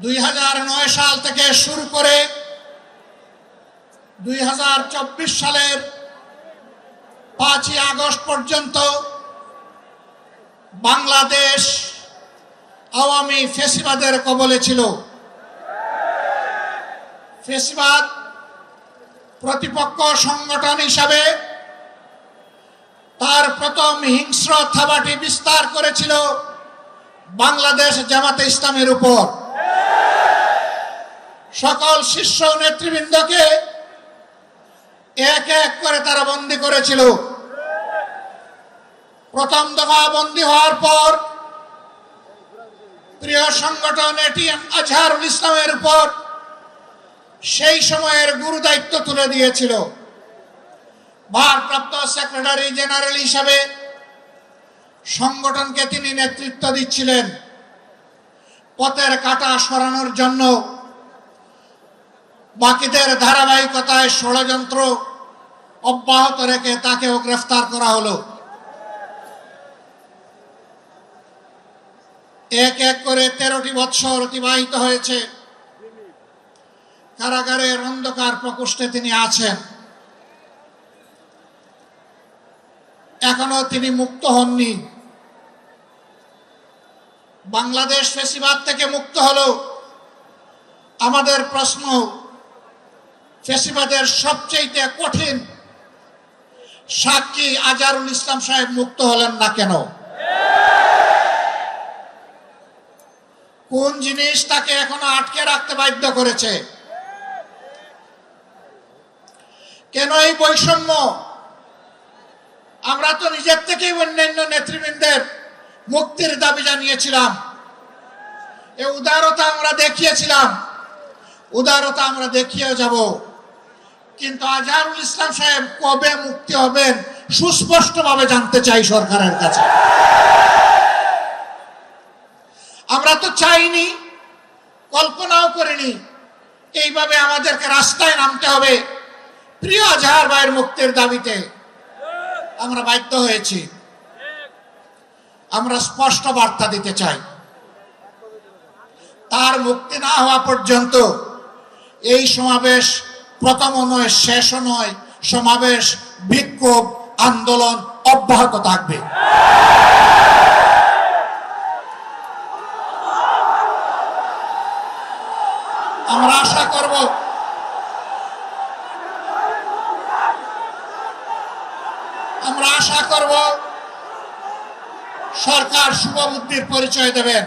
2009 সাল থেকে শুরু করে 2024 সালের 5ই আগস্ট পর্যন্ত বাংলাদেশ আওয়ামী ফ্যাসিবাদের কবলে ছিল। ফ্যাসিবাদ প্রতিপক্ষ সংগঠন হিসাবে তার প্রথম হিংস্র থাবাটি বিস্তার করেছিল বাংলাদেশ জামাতে ইসলামের উপর। সকল শীর্ষ নেতৃবৃন্দকে এক এক করে তারা বন্দী করেছিল। প্রথম দফা বন্দী হওয়ার পর প্রিয় সংগঠন এটিএম আজহারুল ইসলামের উপর সেই সময়ের গুরু দায়িত্ব তুলে দিয়েছিল। ভারপ্রাপ্ত সেক্রেটারি জেনারেল হিসাবে সংগঠনকে তিনি নেতৃত্ব দিচ্ছিলেন। পথের কাঁটা সরানোর জন্য বাকিদের ধারাবাহিকতায় ষড়যন্ত্র অব্যাহত রেখে তাকেও গ্রেফতার করা হলো। এক এক করে 13টি বৎসর অতিবাহিত হয়েছে। কারাগারের অন্ধকার প্রকোষ্ঠে তিনি আছেন। এখনো তিনি মুক্ত হননি। বাংলাদেশ ফ্যাসিবাদ থেকে মুক্ত হলো। আমাদের প্রশ্ন, ফ্যাসিবাদের সবচেয়ে কঠিন সাক্ষী আজহারুল ইসলাম সাহেব মুক্ত হলেন না কেন? কোন জিনিস তাকে এখনো আটকে রাখতে বাধ্য করেছে? কেন এই বৈষম্য? আমরা তো নিজের থেকেই অন্যান্য নেতৃবৃন্দের মুক্তির দাবি জানিয়েছিলাম। এই উদারতা আমরা দেখিয়েছিলাম, উদারতা আমরা দেখিয়ে যাব। কিন্তু আজহারুল ইসলাম সাহেব কবে মুক্তি হবেন সুস্পষ্টভাবে জানতে চাই সরকারের কাছে। আমরা তো চাইনি, কল্পনাও করিনি এইভাবে আমাদেরকে রাস্তায় নামতে হবে প্রিয় আজহার ভাইয়ের মুক্তির দাবিতে। আমরা বাধ্য হয়েছি। আমরা স্পষ্ট বার্তা দিতে চাই, তার মুক্তি না হওয়া পর্যন্ত এই সমাবেশ প্রথমও নয়, শেষও নয়। সমাবেশ, বিক্ষোভ, আন্দোলন অব্যাহত থাকবে। আমরা আশা করব সরকার শুভবুদ্ধির পরিচয় দেবেন।